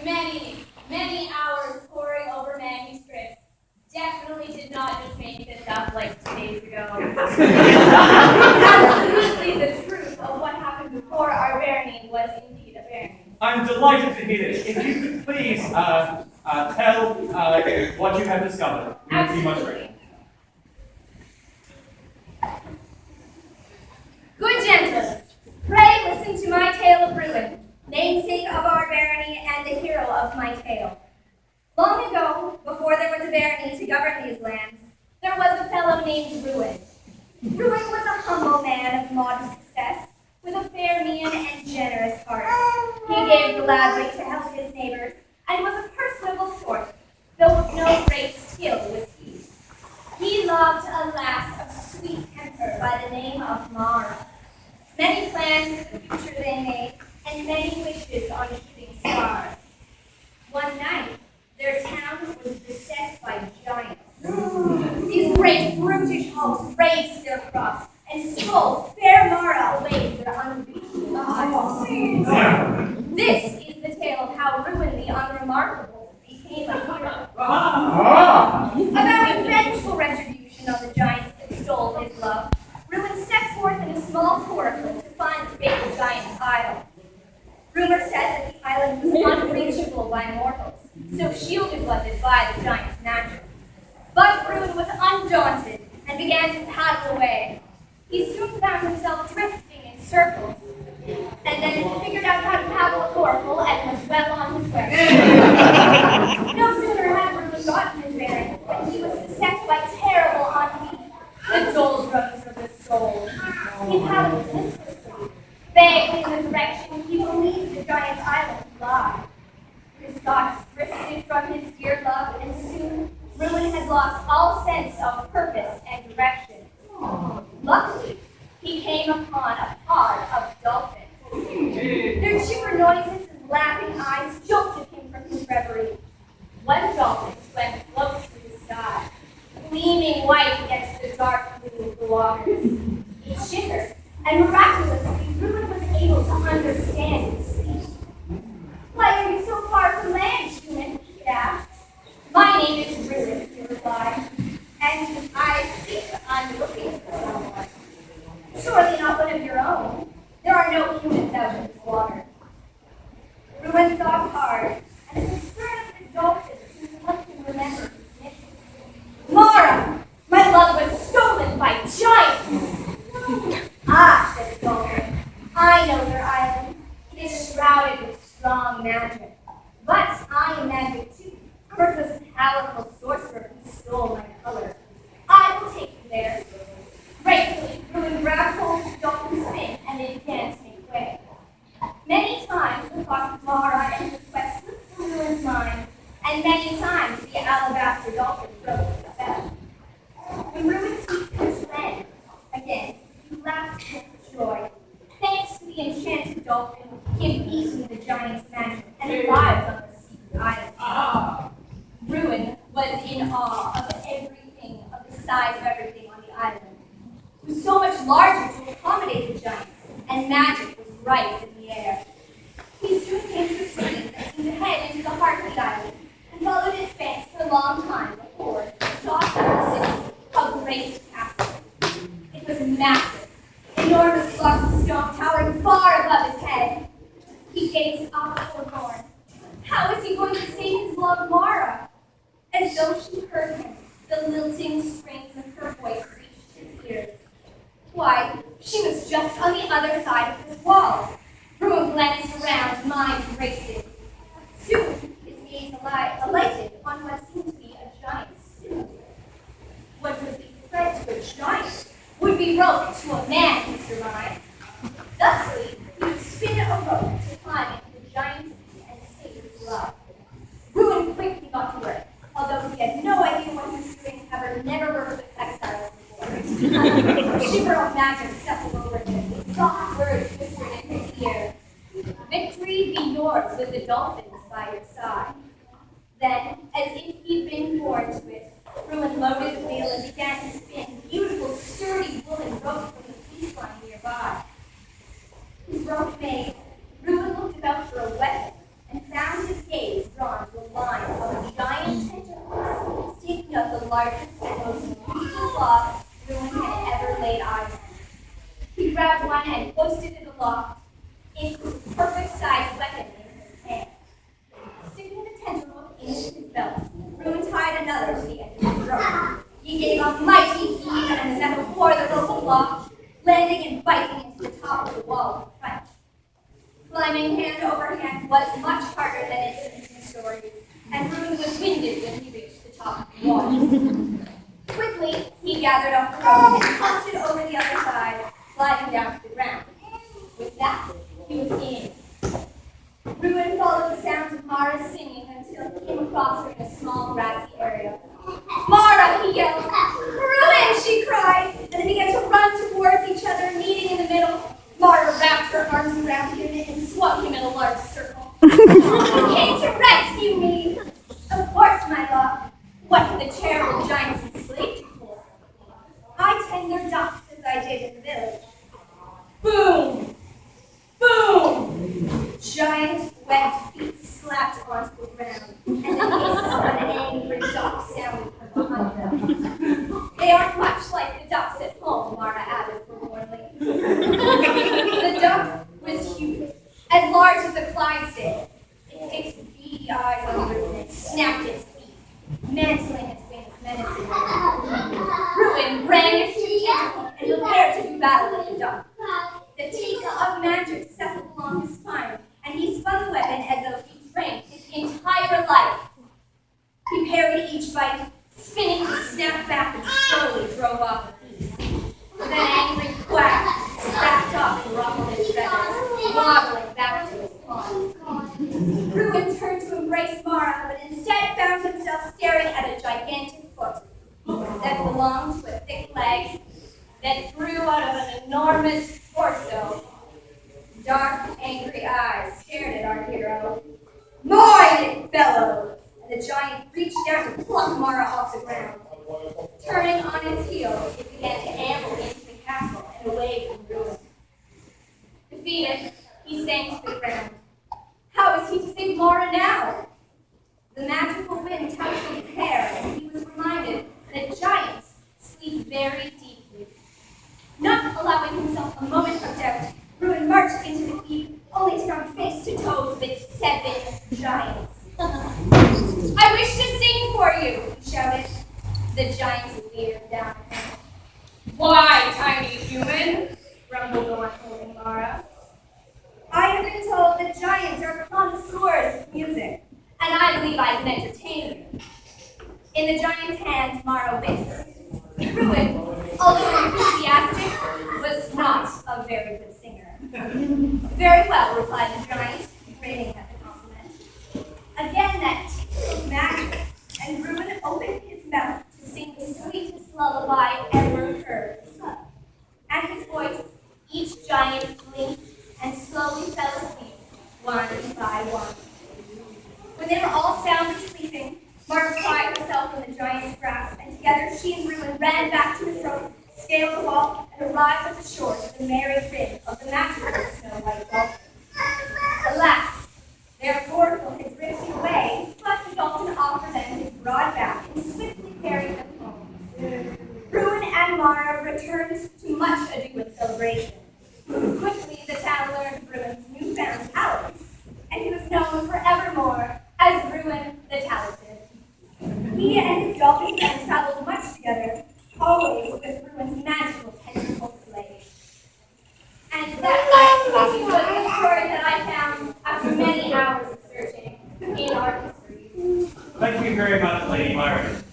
many, many hours poring over manuscripts. Definitely did not just make this up like 2 days ago. Absolutely the truth of what happened before our barony was indeed a barony. I'm delighted to hear this. If you could please tell what you have discovered. Absolutely. Good gentles, pray listen to my tale of ruin, namesake of our barony and the hero of my tale. Long ago, before there was a barony to govern these lands, there was a fellow named Ruin. Ruin was a humble man of modest success, with a fair mien and generous heart. He gave gladly to help his neighbors, and was a personable sort, though of no great skill was he. He loved a lass of sweet temper by the name of Mara. Many plans for the future they made, and many wishes on shooting stars. One night, their town was beset by giants. These great brutish hulks raised their crops and stole fair Mara away to their unreachable isles. This is the tale of how Ruin the Unremarkable became a hero. About a vengeful retribution on the giants that stole his love, Ruin set forth in a small coracle to find the fatal giant's idol. Rumor said that the island was unreachable by mortals, so shielded was it by the giant's magic. But Ruin was undaunted and began to paddle away. He soon found himself drifting in circles, and then figured out how to paddle a coracle and was well on his way. No sooner had Ruin gotten his bearings when he was beset by terrible ennui, the doldrums of the soul. He paddled listlessly, vaguely in the direction he believed the giant's island to lie. His thoughts drifted from his dear love, and soon Ruin had lost all sense of purpose and direction. Luckily, he came upon a pod of dolphins. Their chipper noises and laughing eyes jolted him from his reverie. One dolphin swam close to the sky, gleaming white against the dark blue of the waters. He shivered, and miraculously, Ruin was able to understand his speech. "Why are you so far from land, human?" he asked. "My name is Ruin," he replied, "and I think I'm looking for someone." "Surely not one of your own. There are no humans out in this water." Ruin thought hard, and the concern of the dolphins seemed to help him remember his mission. "Mara, my love was stolen by giants." "Ah," said the dolphin, "I know your island. It is shrouded with strong magic. But I am magic too, for it was a powerful sorcerer who stole my color. I will take you there." Gratefully, Ruin grabbed hold of the dolphin's fin, and they began to make way. Many times the thought of Mara and his quest slipped from Ruin's mind, and many times the alabaster dolphin broke the spell. When Ruin seeked his friend again, he laughed with joy. Thanks to the enchanted dolphin, he had beaten the giant's magic and arrived on the secret island. Ruin was in awe of everything, of the size of everything on the island. It was so much larger to accommodate the giants, and magic was rife in the air. He soon came to a stream that seemed to head into the heart of the island, and followed its banks for a long time before he saw a great castle. It was massive, enormous blocks of stone towering far above his head. He gazed up forlorn. How was he going to save his love Mara? As though she heard him, the lilting strings of her voice reached his ears. Why, she was just on the other side of this wall. Ruin glanced around, mind racing. Soon, his gaze alighted on what seemed to be a giant's spindle. What would be thread to a giant would be rope to a man, he surmised. Thusly, he would spin a rope to climb into the giant's feet and save his love. Ruin quickly got to work, although he had no idea what he was doing, having never worked with textiles before. A shiver of magic settled over him, with soft words whispered in his ear. "Victory be yours with the dolphins by your side." Then, as if he'd been born to it, Ruin loaded the wheel and began to spin beautiful, sturdy woolen rope from the fleece line nearby. His rope made, Ruin looked about for a weapon and found his gaze largest and most beautiful cloth Bruin had ever laid eyes on. He grabbed one and posted it aloft, a perfect-sized weapon in his hand. Sticking the tentacle into his belt, Bruin tied another to the end of his rope. He gave a mighty heave and the metal tore the rope aloft, landing and biting into the top of the wall in front. Climbing hand over hand was much harder than its recent stories, and Bruin was winded when he reached the top of the wall. Quickly, he gathered up the rope and tossed it over the other side, sliding down to the ground. With that, he was in. Bruin followed the sounds of Mara's singing until he came across her in a small grassy area. "Mara!" he yelled. "Bruin!" she cried, and they began to run towards each other, meeting in the middle. Mara wrapped her arms around him and swung him in a large circle. "You came to rescue me!" "Of course, my love. What could the terrible giants enslaved you for?" "I tend their ducks as I did in the village." Boom! Boom! Giant webbed feet slapped onto the ground, and the hiss of an angry duck sounded from behind them. "They aren't much like the ducks at home," Mara added forlornly. The duck was huge, as large as a Clydesdale. It fixed beady eyes on Bruin and snapped its feet, mantling its wings menacingly. Bruin rang its two tentacles and prepared to do battle with the duck. The teeth of magic settled along his spine, and he spun the weapon as though he trained his entire life. He parried each bite, spinning to snap back and slowly drove off the piece. With an angry quack, he backed off and ruffled his feathers, waddling back to his pond. Bruin turned to embrace Mara, but instead found himself staring at a gigantic foot that belonged to a thick leg that grew out of an enormous torso. Dark, angry eyes stared at our hero. "Mine!" it bellowed, and the giant reached down to pluck Mara off the ground. Turning on its heel, it began to amble into the castle and away from Bruin. Defeated, he sank to the ground. How was he to save Mara now? The magical wind touched his hair, and he was reminded that giants sleep very deeply. Not allowing himself a moment of doubt, Bruin marched into the keep, only to come face to toe with 7 giants. "I wish to sing for you," he shouted. The giants leered down at him. "Why, tiny human?" grumbled the one holding Mara. "I have been told that giants are connoisseurs of music, and I believe I can entertain you." In the giant's hand, Mara whisked. Bruin, although enthusiastic, was not a very good singer. "Very well," replied the giant, grinning at the compliment. Again that tinkle of magic, and Bruin opened his mouth to sing the sweetest lullaby ever heard. At his voice, each giant blinked and slowly fell asleep, one by one. When they were all soundly sleeping, Mara pried herself from the giant's grasp, and together she and Bruin ran back to his rope, scaled the wall, and arrived at the shore to the merry grin of the magical snow-white dolphin. Alas, their oracle had drifted away, but the dolphin offered them his broad back and swiftly carried them home. Bruin and Mara returned to much ado and celebration. Quickly, the town learned Bruin's newfound talents, and he was known forevermore as Bruin the Talented. He and his dolphin friends traveled much together, always with Bruin's magical tentacle play. And that was the story that I found after many hours of searching in our history. Thank you very much, Lady Myron.